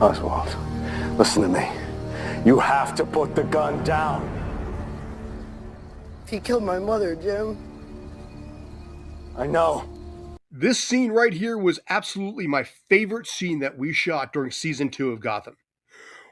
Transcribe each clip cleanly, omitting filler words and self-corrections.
Oswald, listen to me. You have to put the gun down. He killed my mother, Jim. I know. This scene right here was absolutely my favorite scene that we shot during season 2 of Gotham.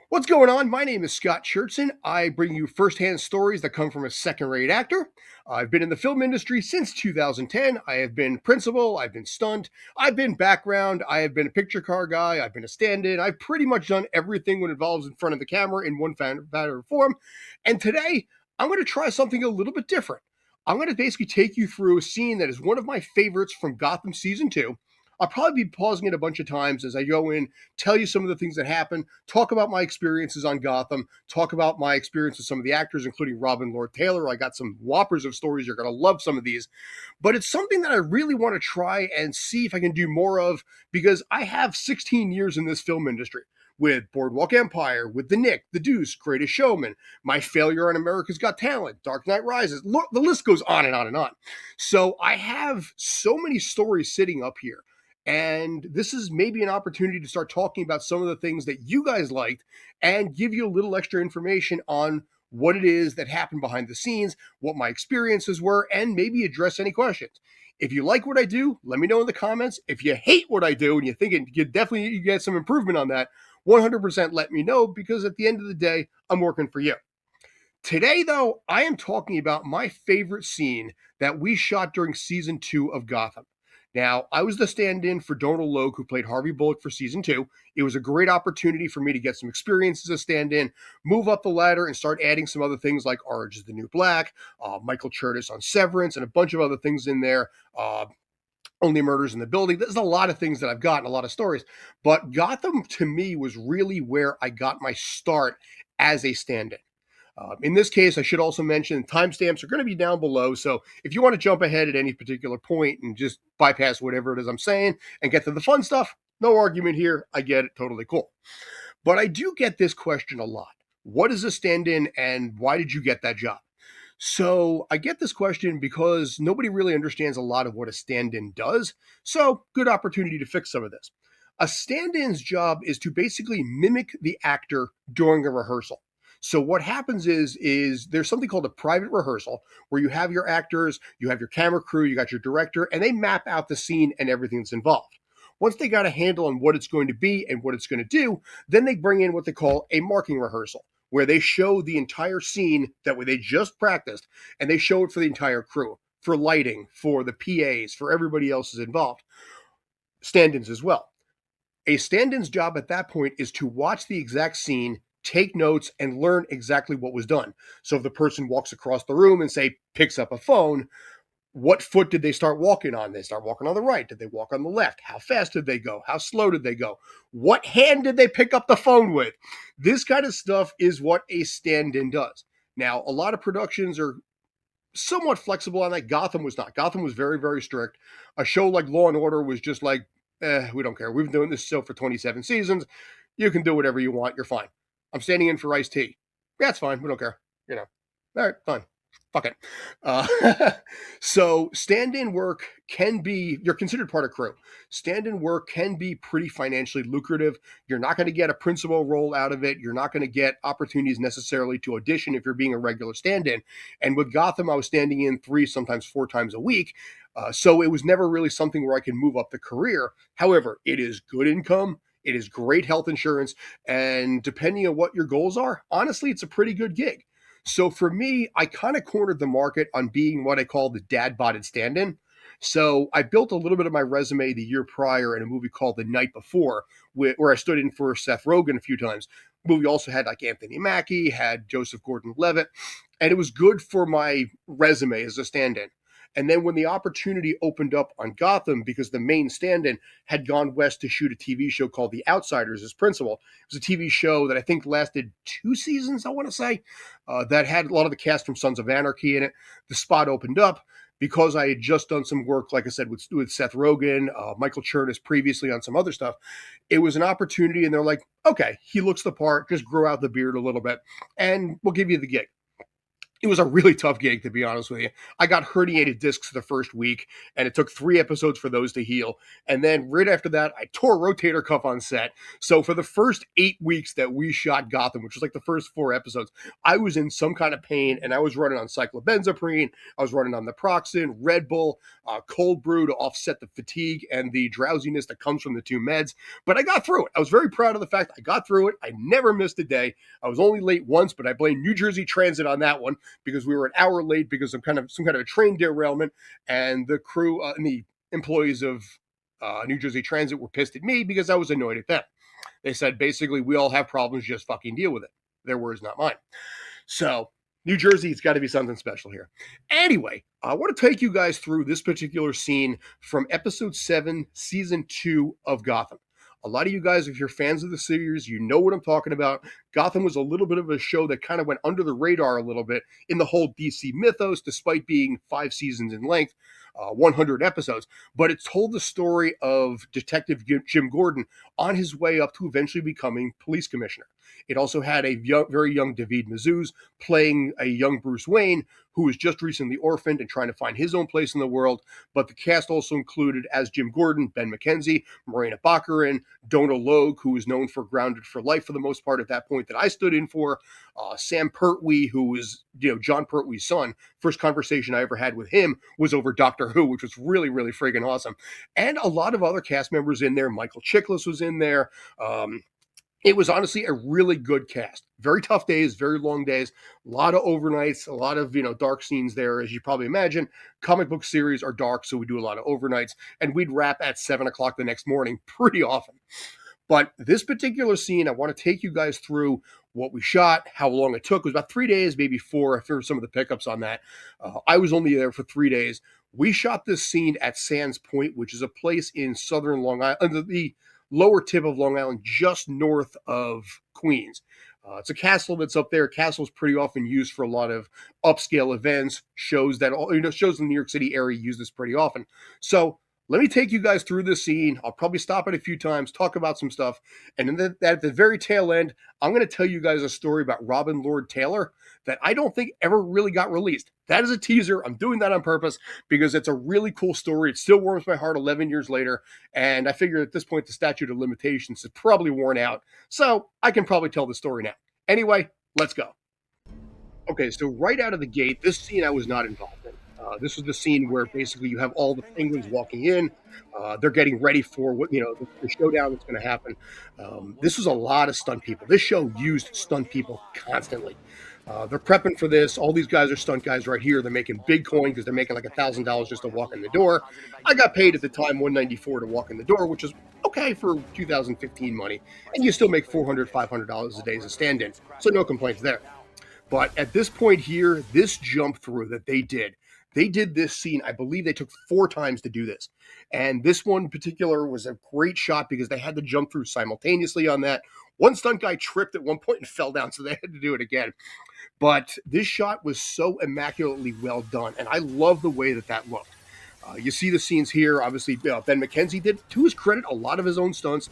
What's going on? My name is Scott Chertson. I bring you firsthand stories that come from a second-rate actor. I've been in the film industry since 2010. I have been principal, I've been stunt, I've been background, I have been a picture car guy, I've been a stand-in. I've pretty much done everything when it involves in front of the camera in one fashion or form. And today, I'm going to try something a little bit different. I'm going to basically take you through a scene that is one of my favorites from Gotham Season 2. I'll probably be pausing it a bunch of times as I go in, tell you some of the things that happen, talk about my experiences on Gotham, talk about my experience with some of the actors, including Robin Lord Taylor. I got some whoppers of stories. You're going to love some of these. But it's something that I really want to try and see if I can do more of, because I have 16 years in this film industry with Boardwalk Empire, with The Knick, The Deuce, Greatest Showman, my failure on America's Got Talent, Dark Knight Rises. Look, the list goes on and on and on. So I have so many stories sitting up here. And this is maybe an opportunity to start talking about some of the things that you guys liked and give you a little extra information on what it is that happened behind the scenes, what my experiences were, and maybe address any questions. If you like what I do, let me know in the comments. If you hate what I do and you think you definitely get some improvement on that, 100% let me know, because at the end of the day, I'm working for you. Today, though, I am talking about my favorite scene that we shot during season 2 of Gotham. Now, I was the stand-in for Donal Logue, who played Harvey Bullock for season 2. It was a great opportunity for me to get some experience as a stand-in, move up the ladder, and start adding some other things like Orange is the New Black, Michael Curtis on Severance, and a bunch of other things in there. Only Murders in the Building. There's a lot of things that I've gotten, a lot of stories. But Gotham, to me, was really where I got my start as a stand-in. In this case, I should also mention timestamps are going to be down below. So if you want to jump ahead at any particular point and just bypass whatever it is I'm saying and get to the fun stuff, no argument here. I get it. Totally cool. But I do get this question a lot. What is a stand-in and why did you get that job? So I get this question because nobody really understands a lot of what a stand-in does. So good opportunity to fix some of this. A stand-in's job is to basically mimic the actor during a rehearsal. So what happens is there's something called a private rehearsal where you have your actors, you have your camera crew, you got your director, and they map out the scene and everything that's involved. Once they got a handle on what it's going to be and what it's going to do, then they bring in what they call a marking rehearsal, where they show the entire scene that they just practiced, and they show it for the entire crew, for lighting, for the PAs, for everybody else is involved. Stand-ins as well. A stand-in's job at that point is to watch the exact scene, take notes, and learn exactly what was done. So if the person walks across the room and, say, picks up a phone, what foot did they start walking on? They start walking on the right. Did they walk on the left? How fast did they go? How slow did they go? What hand did they pick up the phone with? This kind of stuff is what a stand-in does. Now, a lot of productions are somewhat flexible on that. Gotham was not. Gotham was very, very strict. A show like Law and Order was just like, we don't care. We've been doing this show for 27 seasons. You can do whatever you want. You're fine. I'm standing in for Ice-T. Yeah, it's fine. We don't care. All right, fine. Fuck it. So stand-in work can be, you're considered part of crew. Stand-in work can be pretty financially lucrative. You're not going to get a principal role out of it. You're not going to get opportunities necessarily to audition if you're being a regular stand-in. And with Gotham, I was standing in 3, sometimes 4 times a week. So it was never really something where I could move up the career. However, it is good income. It is great health insurance. And depending on what your goals are, honestly, it's a pretty good gig. So for me, I kind of cornered the market on being what I call the dad-bodied stand-in. So I built a little bit of my resume the year prior in a movie called The Night Before, where I stood in for Seth Rogen a few times. The movie also had like Anthony Mackie, had Joseph Gordon-Levitt, and it was good for my resume as a stand-in. And then when the opportunity opened up on Gotham, because the main stand-in had gone west to shoot a TV show called The Outsiders as principal. It was a TV show that I think lasted 2 seasons, I want to say, that had a lot of the cast from Sons of Anarchy in it. The spot opened up because I had just done some work, like I said, with Seth Rogen, Michael Curtis previously on some other stuff. It was an opportunity, and they're like, okay, he looks the part, just grow out the beard a little bit, and we'll give you the gig. It was a really tough gig, to be honest with you. I got herniated discs the first week, and it took 3 episodes for those to heal. And then right after that, I tore a rotator cuff on set. So for the first 8 weeks that we shot Gotham, which was like the first 4 episodes, I was in some kind of pain, and I was running on cyclobenzaprine. I was running on naproxen, Red Bull, cold brew to offset the fatigue and the drowsiness that comes from the two meds. But I got through it. I was very proud of the fact I got through it. I never missed a day. I was only late once, but I blame New Jersey Transit on that one because we were an hour late because of some kind of a train derailment, and the crew and the employees of New Jersey Transit were pissed at me because I was annoyed at them. They said basically we all have problems, just fucking deal with it. Their words, not mine. So New Jersey, it's got to be something special here. Anyway, I want to take you guys through this particular scene from episode 7, season 2 of Gotham. A lot of you guys, if you're fans of the series, you know what I'm talking about. Gotham was a little bit of a show that kind of went under the radar a little bit in the whole DC mythos, despite being 5 seasons in length, 100 episodes. But it told the story of Detective Jim Gordon on his way up to eventually becoming police commissioner. It also had a very young David Mazouz playing a young Bruce Wayne who was just recently orphaned and trying to find his own place in the world. But the cast also included, as Jim Gordon, Ben McKenzie, Morena Baccarin, Donal Logue, who was known for Grounded for Life for the most part at that point that I stood in for, Sam Pertwee, who was John Pertwee's son. First conversation I ever had with him was over Doctor Who, which was really, really friggin' awesome. And a lot of other cast members in there. Michael Chiklis was in there. It was honestly a really good cast. Very tough days, very long days, a lot of overnights, a lot of, dark scenes there. As you probably imagine, comic book series are dark, so we do a lot of overnights, and we'd wrap at 7 o'clock the next morning pretty often. But this particular scene, I want to take you guys through what we shot, how long it took. It was about 3 days, maybe 4. I figured some of the pickups on that. I was only there for 3 days. We shot this scene at Sands Point, which is a place in southern Long Island, the lower tip of Long Island, just north of Queens. It's a castle that's up there. Castle's pretty often used for a lot of upscale events, shows that shows in the New York City area use this pretty often. So let me take you guys through this scene. I'll probably stop it a few times, talk about some stuff, and then at the very tail end, I'm going to tell you guys a story about Robin Lord Taylor that I don't think ever really got released. That is a teaser. I'm doing that on purpose because it's a really cool story. It still warms my heart 11 years later, and I figure at this point the statute of limitations is probably worn out, so I can probably tell the story now. Anyway, let's go. Okay, so right out of the gate, this scene I was not involved in. This was the scene where basically you have all the penguins walking in. They're getting ready for the showdown that's going to happen. This was a lot of stunt people. This show used stunt people constantly. They're prepping for this. All these guys are stunt guys right here. They're making big coin because they're making like $1,000 just to walk in the door. I got paid at the time $194 to walk in the door, which is okay for 2015 money. And you still make $400, $500 a day as a stand-in. So no complaints there. But at this point here, this jump through that they did this scene, I believe they took 4 times to do this. And this one in particular was a great shot because they had to jump through simultaneously on that. One stunt guy tripped at one point and fell down, so they had to do it again. But this shot was so immaculately well done, and I love the way that looked. You see the scenes here. Obviously, Ben McKenzie did, to his credit, a lot of his own stunts.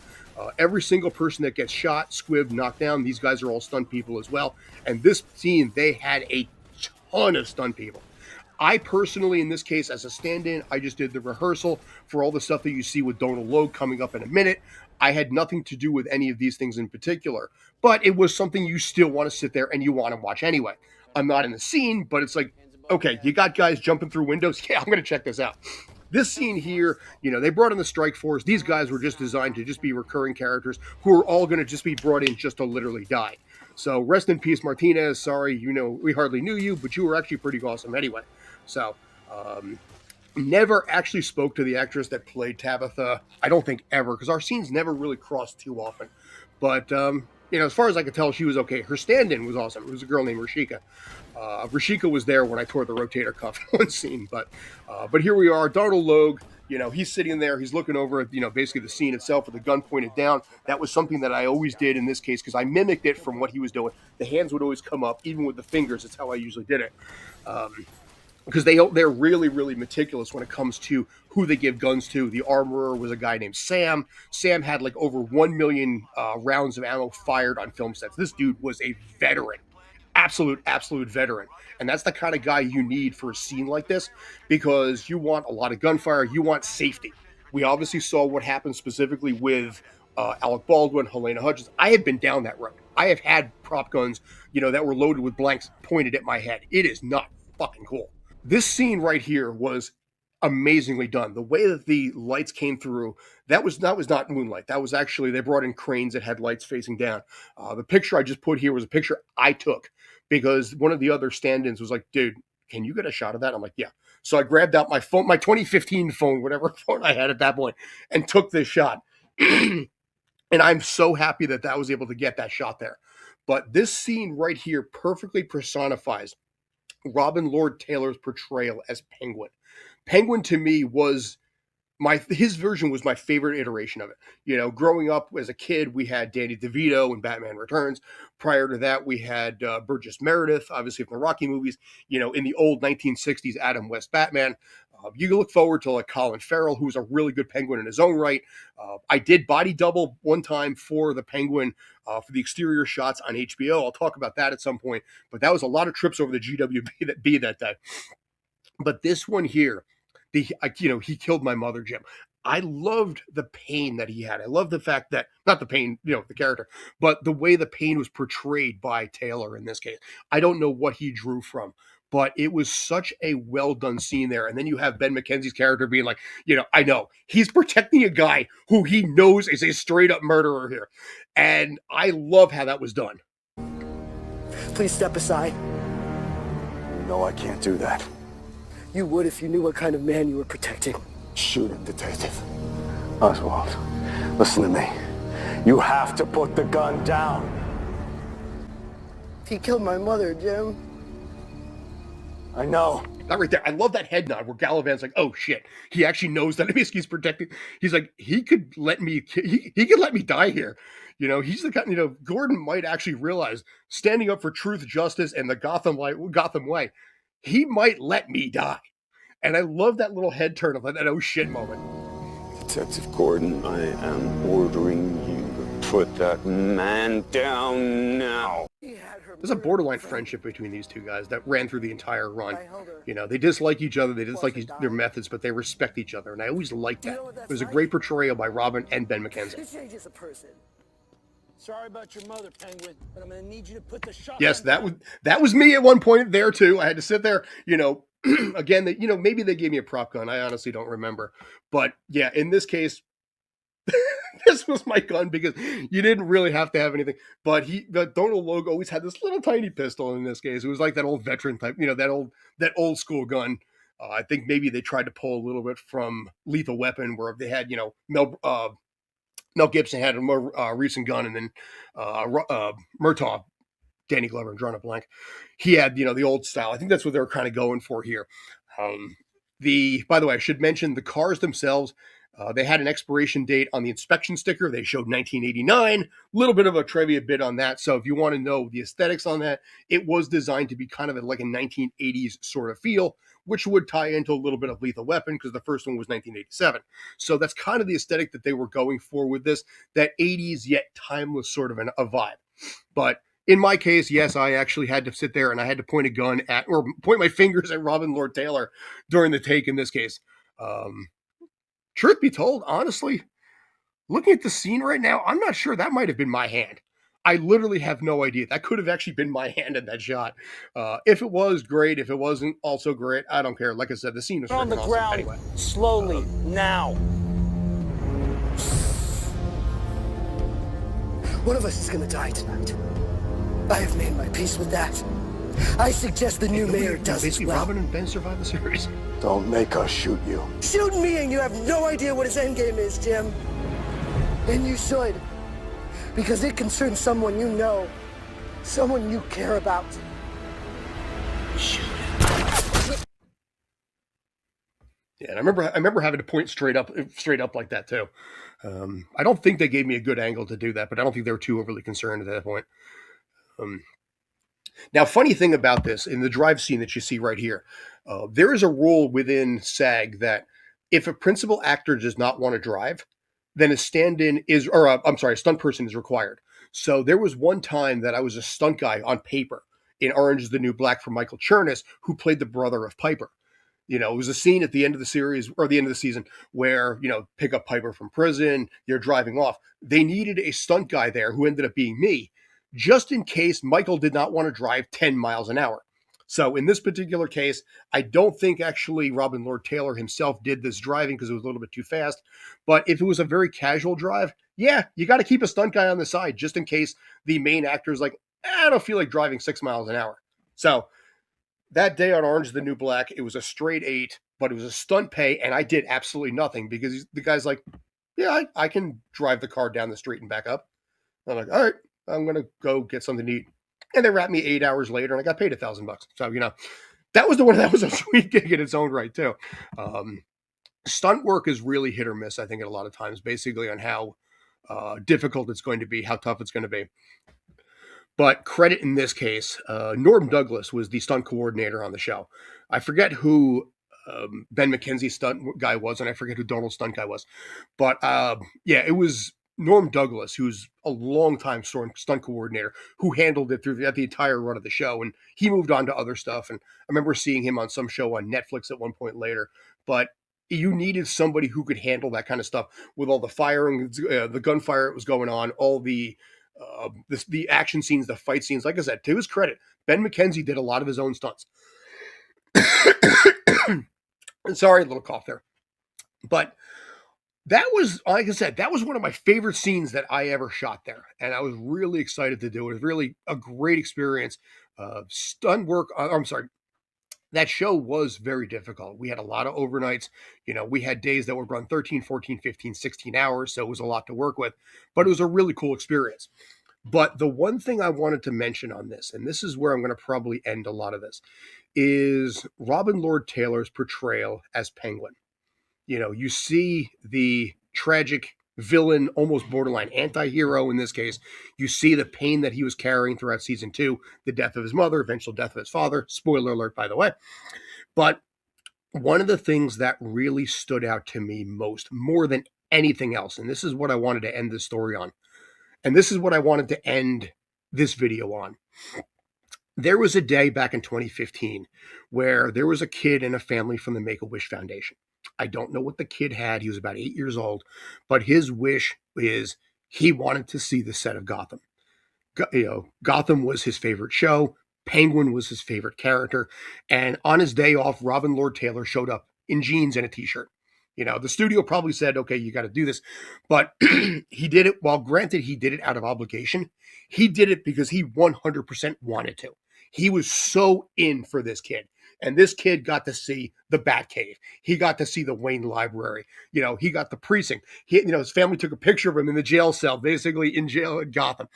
Every single person that gets shot, squibbed, knocked down, these guys are all stunt people as well. And this scene, they had a ton of stunt people. I personally, in this case, as a stand-in, I just did the rehearsal for all the stuff that you see with Donal Logue coming up in a minute. I had nothing to do with any of these things in particular, but it was something you still want to sit there and you want to watch anyway. I'm not in the scene, but it's like, okay, you got guys jumping through windows. Yeah, I'm going to check this out. This scene here, they brought in the strike force. These guys were just designed to just be recurring characters who are all going to just be brought in just to literally die. So rest in peace, Martinez. Sorry, we hardly knew you, but you were actually pretty awesome anyway. So, never actually spoke to the actress that played Tabitha. I don't think ever, because our scenes never really crossed too often. But, as far as I could tell, she was okay. Her stand-in was awesome. It was a girl named Rashika. Rashika was there when I tore the rotator cuff in one scene. But here we are, Donal Logue. He's sitting there. He's looking over at, basically the scene itself with the gun pointed down. That was something that I always did in this case because I mimicked it from what he was doing. The hands would always come up, even with the fingers. That's how I usually did it. Because they're really, really meticulous when it comes to who they give guns to. The armorer was a guy named Sam. Sam had like over 1 million rounds of ammo fired on film sets. This dude was a veteran. absolute veteran. And that's the kind of guy you need for a scene like this, because you want a lot of gunfire, you want safety. We obviously saw what happened specifically with Alec Baldwin, Helena Hutchins. I have been down that road. I have had prop guns, that were loaded with blanks pointed at my head. It is not fucking cool. This scene right here was amazingly done. The way that the lights came through, that was not moonlight. That was actually, they brought in cranes that had lights facing down. The picture I just put here was a picture I took because one of the other stand-ins was like, dude, can you get a shot of that? I'm like, yeah. So I grabbed out my phone, my 2015 phone, whatever phone I had at that point, and took this shot. And I'm so happy that I was able to get that shot there. But this scene right here perfectly personifies Robin Lord Taylor's portrayal as Penguin. Penguin to me was his version was my favorite iteration of it. Growing up as a kid, we had Danny DeVito in Batman Returns. Prior to that, we had Burgess Meredith, obviously from the Rocky movies. In the old 1960s Adam West Batman. You can look forward to like Colin Farrell, who's a really good Penguin in his own right. I did body double one time for the Penguin for the exterior shots on HBO. I'll talk about that at some point. But that was a lot of trips over the GWB that day. But this one here, he killed my mother, Jim. I loved the pain that he had. I love the fact that, not the pain, the character, but the way the pain was portrayed by Taylor in this case. I don't know what he drew from, but it was such a well done scene there. And then you have Ben McKenzie's character being like, I know he's protecting a guy who he knows is a straight up murderer here. And I love how that was done. Please step aside. No, I can't do that. You would if you knew what kind of man you were protecting. Shoot him, detective. Oswald, listen to me. You have to put the gun down. He killed my mother, Jim. I know. That right there. I love that head nod where Galavan's like, oh shit. He actually knows that he's protecting. He's like, he could let me die here. He's the kind, Gordon might actually realize standing up for truth, justice, and the Gotham way, he might let me die. And I love that little head turn of that oh shit moment. Detective Gordon, I am ordering you to put that man down now. There's a borderline friendship between these two guys that ran through the entire run. They dislike each other, they dislike their methods, but they respect each other. And I always liked that. It was a great portrayal by Robin and Ben McKenzie. This changes a person. Sorry about your mother, Penguin, but I'm going to need you to put the shotgun. Yes, that was me at one point there too. I had to sit there, again, maybe they gave me a prop gun. I honestly don't remember. But yeah, in this case, this was my gun because you didn't really have to have anything. But Donal Logue always had this little tiny pistol in this case. It was like that old veteran type, that old school gun. I think maybe they tried to pull a little bit from Lethal Weapon where they had, Mel Gibson had a more recent gun, and then Murtaugh, Danny Glover, and drawing a blank. He had, the old style. I think that's what they were kind of going for here. By the way, I should mention the cars themselves. They had an expiration date on the inspection sticker. They showed 1989. A little bit of a trivia bit on that. So if you want to know the aesthetics on that, it was designed to be kind of like a 1980s sort of feel, which would tie into a little bit of Lethal Weapon because the first one was 1987. So that's kind of the aesthetic that they were going for with this, that 80s yet timeless sort of a vibe. But in my case, yes, I actually had to sit there and I had to point a gun at, or point my fingers at Robin Lord Taylor during the take in this case. Truth be told, honestly, looking at the scene right now, I'm not sure that might have been my hand. I literally have no idea. That could have actually been my hand in that shot. If it was, great. If it wasn't, also great. I don't care. Like I said, the scene was on the awesome. ground. Anyway. Slowly, now. One of us is going to die tonight. I have made my peace with that. I suggest the new mayor does as well. Robin and Ben survive the series. Don't make us shoot you. Shoot me and you have no idea what his endgame is, Jim. And you should. Because it concerns someone you know. Someone you care about. Shoot him. Yeah, and I remember having to point straight up like that too. I don't think they gave me a good angle to do that, but I don't think they were too overly concerned at that point. Now, funny thing about this, in the drive scene that you see right here, there is a rule within SAG that if a principal actor does not want to drive, then a stand-in is, or a stunt person is required. So there was one time that I was a stunt guy on paper, in Orange is the New Black from Michael Chernus, who played the brother of Piper. You know, it was a scene at the end of the series or the end of the season where, you know, pick up Piper from prison, you're driving off. They needed a stunt guy there who ended up being me, just in case Michael did not want to drive 10 miles an hour. So in this particular case, I don't think actually Robin Lord Taylor himself did this driving because it was a little bit too fast. But if it was a very casual drive, yeah, you got to keep a stunt guy on the side just in case the main actor is like, I don't feel like driving 6 miles an hour. So that day on Orange is the New Black, it was a straight 8, but it was a stunt pay, and I did absolutely nothing because the guy's like, yeah, I can drive the car down the street and back up. I'm like, all right, I'm going to go get something to eat. And they wrapped me 8 hours later, and I got paid $1,000. So, you know, that was a sweet gig in its own right, too. Stunt work is really hit or miss, I think, at a lot of times, basically on how difficult it's going to be, how tough it's going to be. But credit in this case, Norm Douglas was the stunt coordinator on the show. I forget who Ben McKenzie's stunt guy was, and I forget who Donald's stunt guy was. But yeah, it was Norm Douglas, who's a longtime stunt coordinator, who handled it through the entire run of the show. And he moved on to other stuff. And I remember seeing him on some show on Netflix at one point later. But you needed somebody who could handle that kind of stuff with all the firing, the gunfire that was going on, all the action scenes, the fight scenes. Like I said, to his credit, Ben McKenzie did a lot of his own stunts. Sorry, a little cough there. But that was, like I said, that was one of my favorite scenes that I ever shot there. And I was really excited to do it. It was really a great experience. Stunt work, I'm sorry, that show was very difficult. We had a lot of overnights. You know, we had days that would run 13, 14, 15, 16 hours. So it was a lot to work with, but it was a really cool experience. But the one thing I wanted to mention on this, and this is where I'm going to probably end a lot of this, is Robin Lord Taylor's portrayal as Penguin. You know, you see the tragic villain, almost borderline anti-hero in this case. You see the pain that he was carrying throughout season 2, the death of his mother, eventual death of his father. Spoiler alert, by the way. But one of the things that really stood out to me more than anything else, and this is what I wanted to end this story on, and this is what I wanted to end this video on. There was a day back in 2015 where there was a kid and a family from the Make-A-Wish Foundation. I don't know what the kid had. He was about 8 years old, but his wish is he wanted to see the set of Gotham. You know, Gotham was his favorite show. Penguin was his favorite character. And on his day off, Robin Lord Taylor showed up in jeans and a t-shirt. You know, the studio probably said, okay, you got to do this. But he did it. While granted, he did it out of obligation. He did it because he 100% wanted to. He was so in for this kid. And this kid got to see the Batcave. He got to see the Wayne Library. You know, he got the precinct. His family took a picture of him in the jail cell, basically in jail at Gotham.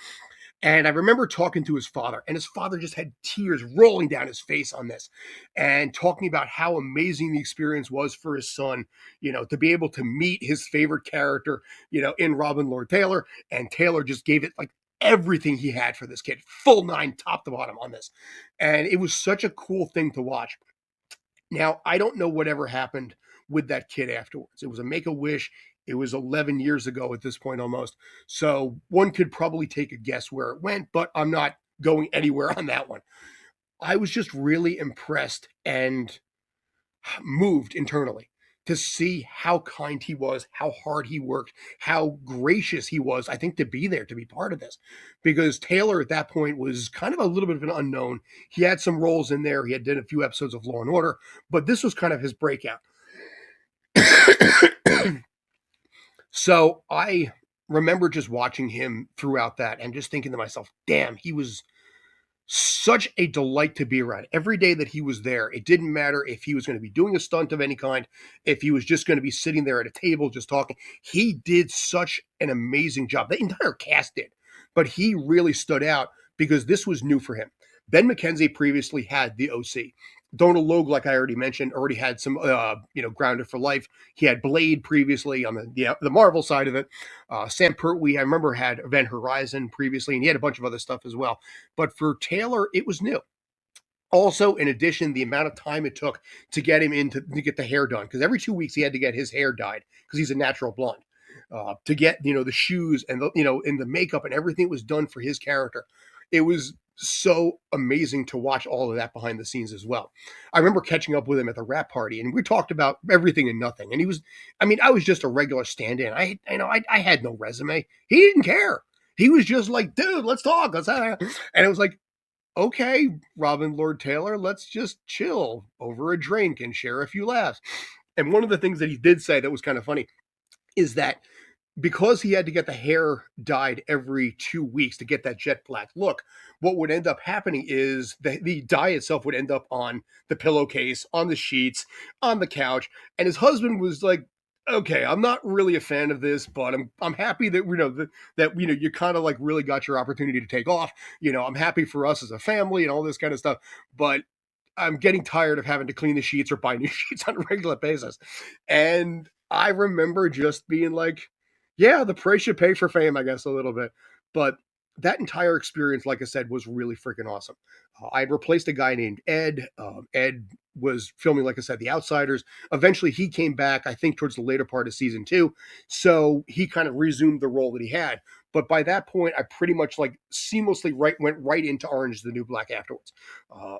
And I remember talking to his father, and his father just had tears rolling down his face on this and talking about how amazing the experience was for his son, you know, to be able to meet his favorite character, you know, in Robin Lord Taylor. And Taylor just gave it like everything he had for this kid, full 9, top to bottom on this. And it was such a cool thing to watch. Now, I don't know whatever happened with that kid afterwards. It was a Make-A-Wish. It was 11 years ago at this point almost. So one could probably take a guess where it went, but I'm not going anywhere on that one. I was just really impressed and moved internally to see how kind he was, how hard he worked, how gracious he was, I think, to be there, to be part of this. Because Taylor at that point was kind of a little bit of an unknown. He had some roles in there. He had done a few episodes of Law and Order, but this was kind of his breakout. So I remember just watching him throughout that and just thinking to myself, damn, he was such a delight to be around. Every day that he was there, it didn't matter if he was going to be doing a stunt of any kind, if he was just going to be sitting there at a table just talking. He did such an amazing job. The entire cast did, but he really stood out because this was new for him. Ben McKenzie previously had the OC. Donal Logue, like I already mentioned, already had some, Grounded for Life. He had Blade previously on the Marvel side of it. Sam Pertwee, I remember, had Event Horizon previously, and he had a bunch of other stuff as well. But for Taylor, it was new. Also, in addition, the amount of time it took to get him to get the hair done, because every 2 weeks he had to get his hair dyed because he's a natural blonde. To get the shoes and and the makeup and everything was done for his character. It was so amazing to watch all of that behind the scenes as well. I remember catching up with him at the rap party, and we talked about everything and nothing. And he was, I mean, I was just a regular stand-in. I had no resume. He didn't care. He was just like, dude, let's talk. And it was like, okay, Robin Lord Taylor, let's just chill over a drink and share a few laughs. And one of the things that he did say that was kind of funny is that because he had to get the hair dyed every 2 weeks to get that jet black look, what would end up happening is the dye itself would end up on the pillowcase, on the sheets, on the couch. And his husband was like, okay, I'm not really a fan of this, but I'm happy that you kind of like really got your opportunity to take off. I'm happy for us as a family and all this kind of stuff, but I'm getting tired of having to clean the sheets or buy new sheets on a regular basis. And I remember just being like, yeah, the price you pay for fame, I guess, a little bit. But that entire experience, like I said, was really freaking awesome. I replaced a guy named Ed. Ed was filming, like I said, The Outsiders. Eventually, he came back, I think, towards the later part of season 2. So he kind of resumed the role that he had. But by that point, I pretty much like seamlessly went right into Orange is the New Black afterwards.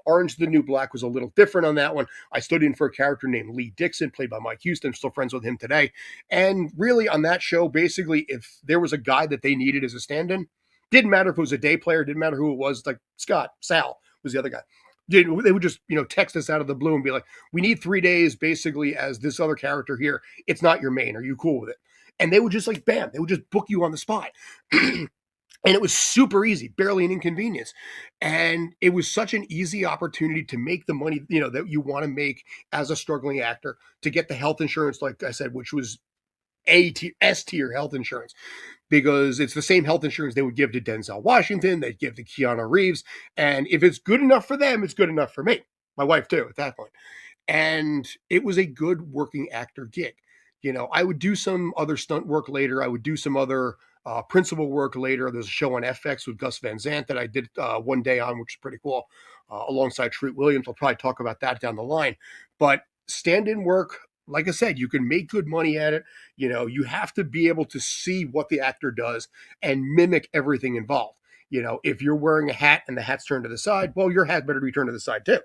Orange is the New Black was a little different on that one. I stood in for a character named Lee Dixon, played by Mike Houston. I'm still friends with him today. And really on that show, basically, if there was a guy that they needed as a stand-in, didn't matter if it was a day player, didn't matter who it was, like Sal was the other guy. They would just, text us out of the blue and be like, we need 3 days basically as this other character here. It's not your main. Are you cool with it? And they would just like, bam, they would just book you on the spot. And it was super easy, barely an inconvenience. And it was such an easy opportunity to make the money, that you want to make as a struggling actor, to get the health insurance, like I said, which was S tier health insurance, because it's the same health insurance they would give to Denzel Washington, they'd give to Keanu Reeves. And if it's good enough for them, it's good enough for me. My wife too, at that point. And it was a good working actor gig. I would do some other stunt work later. I would do some other principal work later. There's a show on FX with Gus Van Sant that I did one day on, which is pretty cool, alongside Treat Williams. I'll probably talk about that down the line. But stand-in work, like I said, you can make good money at it. You have to be able to see what the actor does and mimic everything involved. If you're wearing a hat and the hat's turned to the side, well, your hat better be turned to the side too,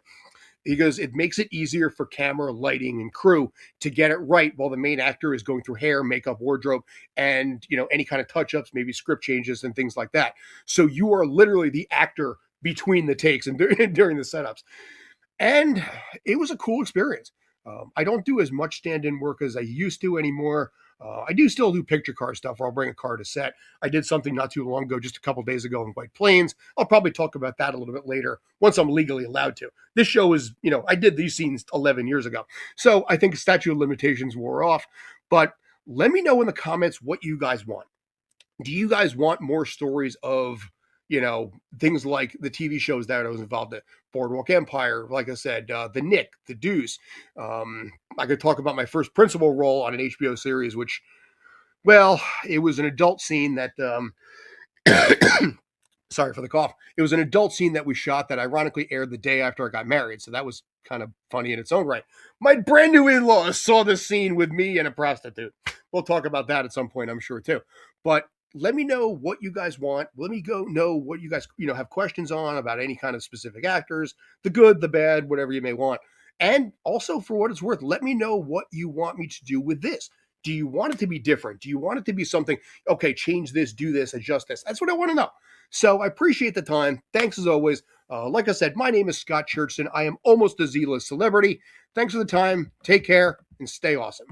because it makes it easier for camera, lighting, and crew to get it right while the main actor is going through hair, makeup, wardrobe, and any kind of touch-ups, maybe script changes and things like that. So you are literally the actor between the takes and during the setups. And it was a cool experience. I don't do as much stand-in work as I used to anymore. I do still do picture car stuff where I'll bring a car to set. I did something not too long ago, just a couple days ago in White Plains. I'll probably talk about that a little bit later once I'm legally allowed to. This show is, I did these scenes 11 years ago. So I think statute of limitations wore off. But let me know in the comments what you guys want. Do you guys want more stories of, things like the TV shows that I was involved in? Boardwalk Empire, like I said, The Nick, The Deuce. I could talk about my first principal role on an HBO series, which, well, it was an adult scene that, sorry for the cough. It was an adult scene that we shot that ironically aired the day after I got married. So that was kind of funny in its own right. My brand new in-laws saw this scene with me and a prostitute. We'll talk about that at some point, I'm sure, too. But let me know what you guys want. Let me know what you guys, have questions on about any kind of specific actors, the good, the bad, whatever you may want. And also, for what it's worth, let me know what you want me to do with this. Do you want it to be different? Do you want it to be something, okay, change this, do this, adjust this? That's what I want to know. So I appreciate the time. Thanks as always. Like I said, my name is Scott Churchson. I am almost a Z-list celebrity. Thanks for the time. Take care and stay awesome.